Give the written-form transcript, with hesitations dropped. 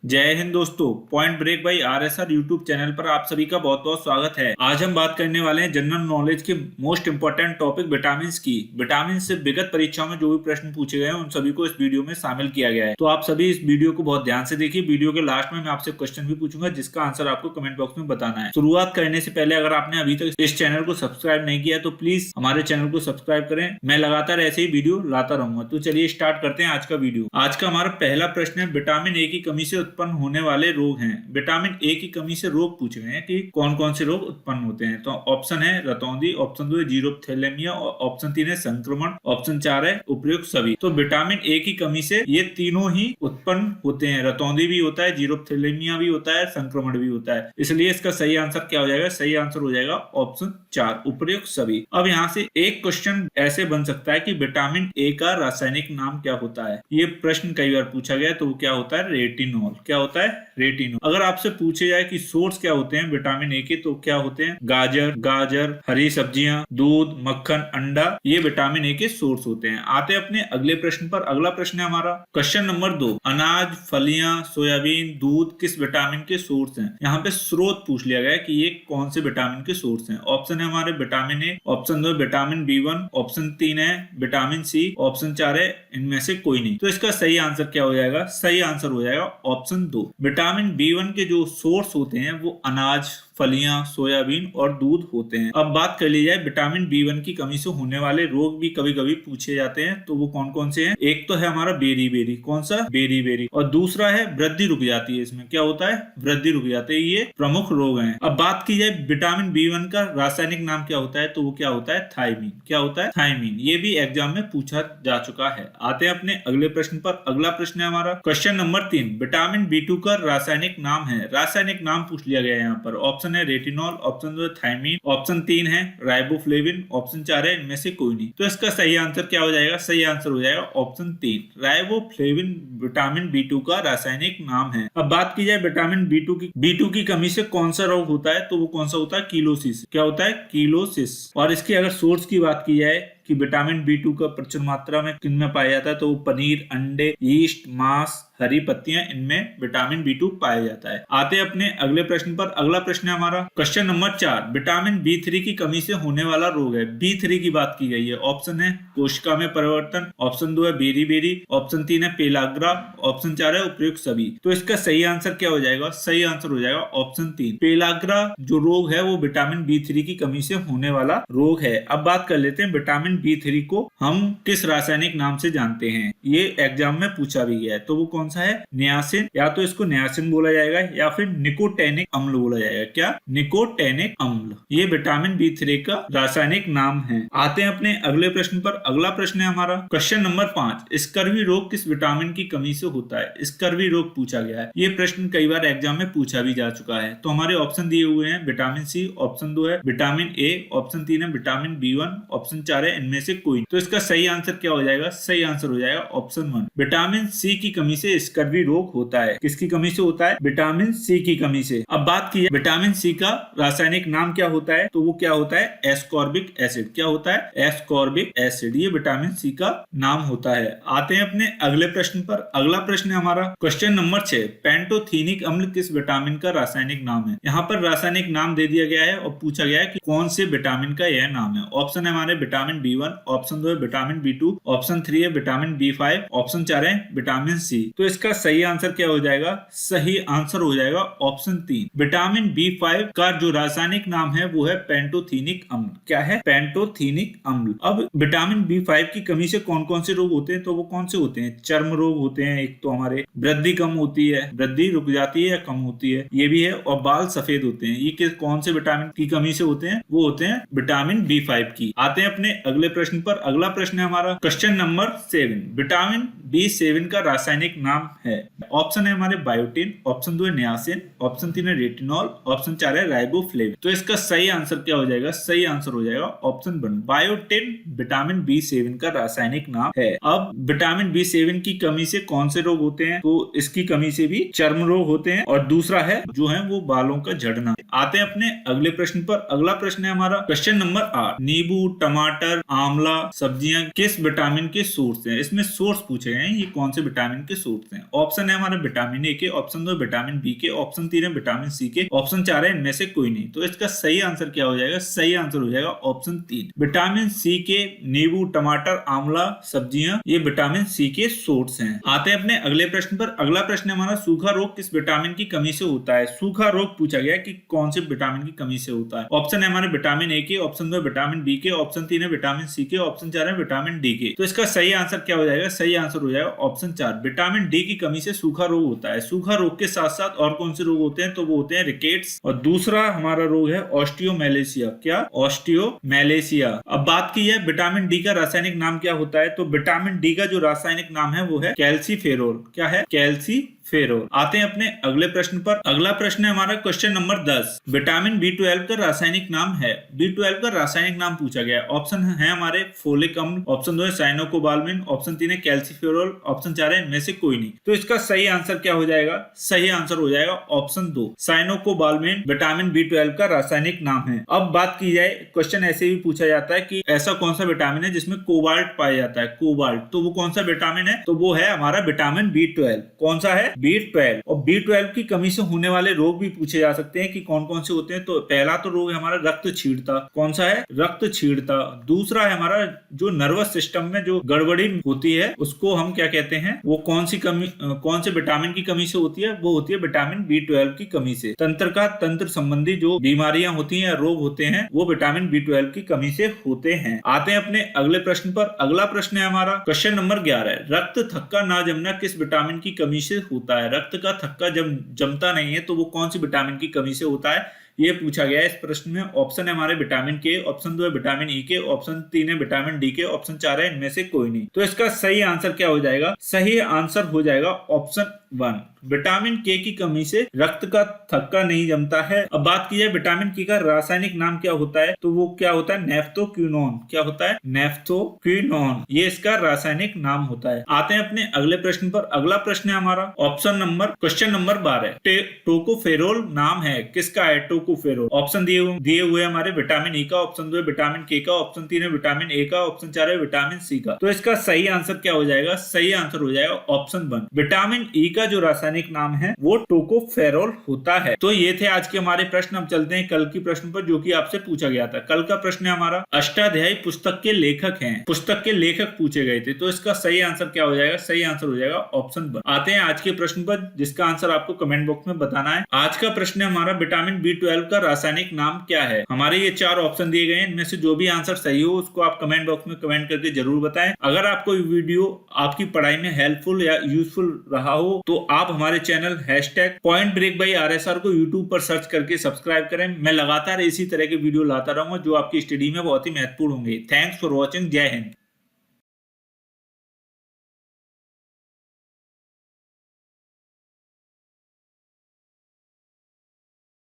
जय हिंद दोस्तों। Point break by RSR YouTube channel पर आप सभी का बहुत बहुत स्वागत है। आज हम बात करने वाले हैं जनरल नॉलेज के मोस्ट इंपोर्टेंट टॉपिक विटामिन की। विटामिन से विगत परीक्षाओं में जो भी प्रश्न पूछे गए हैं उन सभी को इस वीडियो में शामिल किया गया है, तो आप सभी इस वीडियो को बहुत ध्यान से देखिए। वीडियो के लास्ट में मैं आपसे क्वेश्चन भी पूछूंगा जिसका आंसर आपको कमेंट बॉक्स में बताना है। शुरुआत करने से पहले अगर आपने अभी तक इस चैनल को सब्सक्राइब नहीं किया तो प्लीज हमारे चैनल को सब्सक्राइब करें। मैं लगातार ऐसे ही वीडियो लाता रहूंगा। तो चलिए स्टार्ट करते हैं आज का वीडियो। आज का हमारा पहला प्रश्न है, विटामिन ए की कमी से उत्पन्न होने वाले रोग हैं। विटामिन ए की कमी से रोग पूछे गए हैं कि कौन कौन से रोग उत्पन्न होते हैं। तो ऑप्शन है रतौंधी, ऑप्शन 2 है जीरोथैलेमिया, ऑप्शन 3 है संक्रमण, ऑप्शन 4 है उपयुक्त सभी। तो विटामिन ए की कमी से ये तीनों ही उत्पन्न होते हैं। रतौंधी भी होता है, जीरोथैलेमिया भी होता है, संक्रमण भी होता है। इसलिए इसका सही आंसर क्या हो जाएगा? सही आंसर हो जाएगा ऑप्शन 4 उपयुक्त सभी। अब यहाँ से एक क्वेश्चन ऐसे बन सकता है कि विटामिन ए का रासायनिक नाम क्या होता है। ये प्रश्न कई बार पूछा गया है, तो वो क्या होता है? रेटिनॉल। क्या होता है? रेटिनॉल। अगर आपसे पूछे जाए कि सोर्स क्या होते हैं विटामिन ए के, तो क्या होते हैं? गाजर, हरी सब्जियां, दूध, मक्खन, अंडा, ये विटामिन ए के सोर्स होते हैं। आते हैं अपने अगले प्रश्न पर। अगला प्रश्न है हमारा क्वेश्चन नंबर 2, अनाज, फलियां, सोयाबीन, दूध किस विटामिन के सोर्स हैं? यहाँ पे स्रोत पूछ लिया गया है कि ये कौन से विटामिन के सोर्स हैं। ऑप्शन है हमारे vitamin A, option 2 vitamin B1, option 3 है विटामिन सी, ऑप्शन 4 है इनमें से कोई नहीं। तो इसका सही आंसर क्या हो जाएगा? सही आंसर हो जाएगा ऑप्शन 2। विटामिन B1 के जो सोर्स होते हैं वो अनाज, फलियां, सोयाबीन और दूध होते हैं। अब बात कर ली जाए विटामिन B1 की कमी से होने वाले रोग भी कभी कभी पूछे जाते हैं, तो वो कौन कौन से हैं? एक तो है हमारा बेरी, कौन सा? बेरी, और दूसरा है वृद्धि रुक जाती है। इसमें क्या होता है? वृद्धि रुक जाती है। ये प्रमुख रोग हैं। अब बात की जाए विटामिन B1 का रासायनिक नाम क्या होता है, तो वो क्या होता है? थायमीन। क्या होता है? थायमीन। ये भी एग्जाम में पूछा जा चुका है। आते हैं अपने अगले प्रश्न पर। अगला प्रश्न है हमारा क्वेश्चन नंबर 3, विटामिन B2 का रासायनिक नाम है। रासायनिक नाम पूछ लिया गया है यहाँ पर। ऑप्शन है रेटिनॉल, ऑप्शन 2 है थायमीन, ऑप्शन 3 है राइबोफ्लेविन, ऑप्शन 4 है इनमें से कोई नहीं। तो इसका सही आंसर क्या हो जाएगा? सही आंसर हो जाएगा ऑप्शन 3 राइबोफ्लेविन विटामिन B2 का रासायनिक नाम है। अब बात की जाए विटामिन B2 की कमी से कौन सा रोग होता है, तो वो कौन सा होता है? कीलोसिस। क्या होता है? कीलोसिस। और इसकी अगर सोर्स की बात की जाए कि विटामिन B2 का प्रचुर मात्रा में किन में पाया जाता है, तो वो पनीर, अंडे, यीस्ट, मांस, हरी पत्तियां, इनमें विटामिन B2 पाया जाता है। आते हैं अपने अगले प्रश्न पर। अगला प्रश्न है हमारा क्वेश्चन नंबर 4, विटामिन B3 की कमी से होने वाला रोग है। B3 की बात की गई है। ऑप्शन है कोशिका में परिवर्तन, ऑप्शन 2 है बेरी, ऑप्शन 3 है पेलाग्रा, ऑप्शन 4 है उपयुक्त सभी। तो इसका सही आंसर क्या हो जाएगा? सही आंसर हो जाएगा ऑप्शन 3 पेलाग्रा। जो रोग है वो विटामिन B3 की कमी से होने वाला रोग है। अब बात कर लेते हैं विटामिन B3 को हम किस रासायनिक नाम से जानते हैं। ये एग्जाम में पूछा भी गया है। तो वो कौन सा है? नियासिन। या तो इसको नियासिन बोला जाएगा या फिर निकोटेनिक अम्ल बोला जाएगा। क्या? निकोटेनिक अम्ल। ये विटामिन B3 का रासायनिक नाम है। आते हैं अपने अगले प्रश्न पर। अगला प्रश्न है हमारा क्वेश्चन नंबर 5, स्कर्वी रोग किस विटामिन की कमी से होता है? स्कर्वी रोग पूछा गया है। ये प्रश्न कई बार एग्जाम में पूछा भी जा चुका है। तो हमारे ऑप्शन दिए हुए हैं विटामिन सी, ऑप्शन 2 है विटामिन ए, ऑप्शन 3 है विटामिन B1, ऑप्शन 4 है इनमें से कोई। तो इसका सही आंसर क्या हो जाएगा? सही आंसर हो जाएगा ऑप्शन 1 विटामिन सी की कमी से स्कर्वी रोग होता है। किसकी कमी से होता है? विटामिन सी की कमी से। अब बात की विटामिन सी का रासायनिक नाम क्या होता है, तो वो क्या होता है? Ascorbic acid. क्या होता है? Ascorbic acid. ये विटामिन सी का नाम होता है। आते हैं अपने अगले प्रश्न पर। अगला प्रश्न है हमारा क्वेश्चन नंबर 6, पेंटोथेनिक अम्ल किस विटामिन का रासायनिक नाम है? यहाँ पर रासायनिक नाम दे दिया गया है और पूछा गया है कि कौन से विटामिन का यह नाम है। ऑप्शन है हमारे विटामिन B1, ऑप्शन 2 है विटामिन B2, ऑप्शन 3 है विटामिन B5, ऑप्शन 4 है विटामिन सी। तो इसका सही आंसर क्या हो जाएगा? सही आंसर हो जाएगा ऑप्शन 3 विटामिन B5 का जो रासायनिक नाम है वो है पेंटोथेनिक अम्ल। क्या है? पेंटोथेनिक अम्ल। अब विटामिन B5 की कमी से कौन कौन से रोग होते हैं, तो वो कौन से होते हैं? चर्म रोग होते हैं। एक तो हमारे वृद्धि कम होती है, वृद्धि रुक जाती है या कम होती है, ये भी है। और बाल सफेद होते हैं। ये कौन से विटामिन की कमी से होते हैं? वो होते हैं विटामिन B5 की। आते हैं अपने अगले प्रश्न पर। अगला प्रश्न है हमारा क्वेश्चन नंबर 7, विटामिन B7 का रासायनिक नाम है। ऑप्शन है हमारे बायोटिन, ऑप्शन 2 है नियासिन, ऑप्शन 3 है रेटिनॉल, ऑप्शन 4 है राइबोफ्लेविन। तो इसका सही आंसर क्या हो जाएगा? सही आंसर हो जाएगा ऑप्शन 1 बायोटिन विटामिन B7 का रासायनिक नाम है। अब विटामिन B7 की कमी से कौन से रोग होते हैं, तो इसकी कमी से भी चर्म रोग होते हैं और दूसरा है जो है वो बालों का झड़ना। आते हैं अपने अगले प्रश्न पर। अगला प्रश्न है हमारा क्वेश्चन नंबर 8, नींबू, टमाटर, आंवला, सब्जियां किस विटामिन के सोर्स हैं? इसमें सोर्स पूछे गए हैं, ये कौन से विटामिन के सोर्स सोर्स हैं। ऑप्शन है हमारा विटामिन ए के, ऑप्शन 2 विटामिन बी के, ऑप्शन 3 है विटामिन सी के, ऑप्शन 4 है इनमें से कोई नहीं। तो इसका सही आंसर क्या हो जाएगा? सही आंसर हो जाएगा ऑप्शन 3 विटामिन सी के नींबू, टमाटर, आंवला, सब्जियां ये विटामिन सी के सोर्स हैं। आते हैं अपने अगले प्रश्न पर। अगला प्रश्न हमारा सूखा रोग किस विटामिन की कमी से होता है? सूखा रोग पूछा गया कि कौन से विटामिन की कमी से होता है। ऑप्शन है हमारे विटामिन ए के, ऑप्शन 2 विटामिन बी के, ऑप्शन 3 है विटामिन सी के, ऑप्शन 4 है विटामिन डी के। तो इसका सही आंसर क्या हो जाएगा? सही आंसर हो जाएगा ऑप्शन 4 विटामिन डी की कमी से सूखा रोग होता है। सूखा रोग के साथ साथ और कौन से रोग होते हैं? तो वो होते हैं रिकेट्स, और दूसरा हमारा रोग है ऑस्टियोमैलेशिया। क्या? ऑस्टियोमैलेशिया। अब बात की है विटामिन डी का रासायनिक नाम क्या होता है, तो विटामिन डी का जो रासायनिक नाम है वो है कैल्सीफेरोल। क्या है? कैल्सीफेरोल। आते हैं अपने अगले प्रश्न पर। अगला प्रश्न है हमारा क्वेश्चन नंबर 10 विटामिन B12 का रासायनिक नाम है। B12 का रासायनिक नाम पूछा गया है। ऑप्शन है हमारे फोलिक अम्ल, ऑप्शन 2 है साइनोकोबाल्मिन, ऑप्शन 3 है कैल्सीफेरोल, ऑप्शन 4 है इनमें से कोई नहीं। तो इसका सही आंसर क्या हो जाएगा? सही आंसर हो जाएगा ऑप्शन 2 साइनोकोबाल्मिन विटामिन B12 का रासायनिक नाम है। अब बात की जाए, क्वेश्चन ऐसे भी पूछा जाता है कि ऐसा कौन सा विटामिन है जिसमें कोबाल्ट पाया जाता है? कोबाल्ट, तो वो कौन सा विटामिन है? तो वो है हमारा विटामिन B12। कौन सा है? B12। और B12 की कमी से होने वाले रोग भी पूछे जा सकते हैं कि कौन कौन से होते हैं। तो पहला तो रोग है हमारा रक्त छीड़ता। कौन सा है? रक्त छीड़ता। दूसरा है हमारा जो नर्वस सिस्टम में जो गड़बड़ी होती है उसको हम क्या कहते हैं? वो कौन सी कमी, कौन से विटामिन की कमी से होती है? वो होती है विटामिन B12 की कमी से। तंत्र संबंधी जो बीमारियां होती हैं, रोग होते हैं, वो विटामिन B12 की कमी से होते हैं। आते हैं अपने अगले प्रश्न पर। अगला प्रश्न है हमारा क्वेश्चन नंबर 11 रक्त थक्का ना जमना किस विटामिन की कमी से होता है? रक्त का थक्का जब जमता नहीं है तो वो कौन सी विटामिन की कमी से होता है, ये पूछा गया है इस प्रश्न में। ऑप्शन है हमारे विटामिन के, ऑप्शन 2 है विटामिन ई के, ऑप्शन 3 है विटामिन डी के, ऑप्शन 4 है इनमें से कोई नहीं। तो इसका सही आंसर क्या हो जाएगा? सही आंसर हो जाएगा ऑप्शन 1 विटामिन के की कमी से रक्त का थक्का नहीं जमता है। अब बात की जाए विटामिन के का रासायनिक नाम क्या होता है, तो वो क्या होता है? नेफ्थोक्विनोन। क्या होता है? नेफ्थोक्विनोन, ये इसका रासायनिक नाम होता है। आते हैं अपने अगले प्रश्न पर। अगला प्रश्न है हमारा क्वेश्चन नंबर 12 टोकोफेरोल नाम है किसका है? टोकोफेरोल। ऑप्शन दिए हुए हमारे विटामिन ई का, ऑप्शन 2 है विटामिन के का, ऑप्शन 3 है विटामिन ए का, ऑप्शन 4 है विटामिन सी का। तो इसका सही आंसर क्या हो जाएगा? सही आंसर हो जाएगा ऑप्शन 1 विटामिन ई का जो रासायनिक नाम है वो टोकोफेरोल होता है। तो ये थे आज के हमारे प्रश्न। अब चलते हैं कल की प्रश्न पर जो कि आपसे पूछा गया था। कल का प्रश्न है हमारा अष्टाध्यायी पुस्तक के लेखक हैं। पुस्तक के लेखक पूछे गए थे। तो इसका सही आंसर क्या हो जाएगा? सही आंसर हो जाएगा ऑप्शन 1। आते हैं आज के प्रश्न पर जिसका आंसर आपको कमेंट बॉक्स में बताना है। आज का प्रश्न है हमारा विटामिन B12 का रासायनिक नाम क्या है? हमारे ये 4 ऑप्शन दिए गए हैं, इनमें से जो भी आंसर सही हो उसको आप कमेंट बॉक्स में कमेंट करके जरूर बताएं। अगर आपको ये वीडियो आपकी पढ़ाई में हेल्पफुल या यूजफुल रहा हो तो आप हमारे चैनल #PointBreak_RSR को यूट्यूब पर सर्च करके सब्सक्राइब करें। मैं लगातार इसी तरह के वीडियो लाता रहूंगा जो आपकी स्टडी में बहुत ही महत्वपूर्ण होंगे। Thanks for watching. जय हिंद।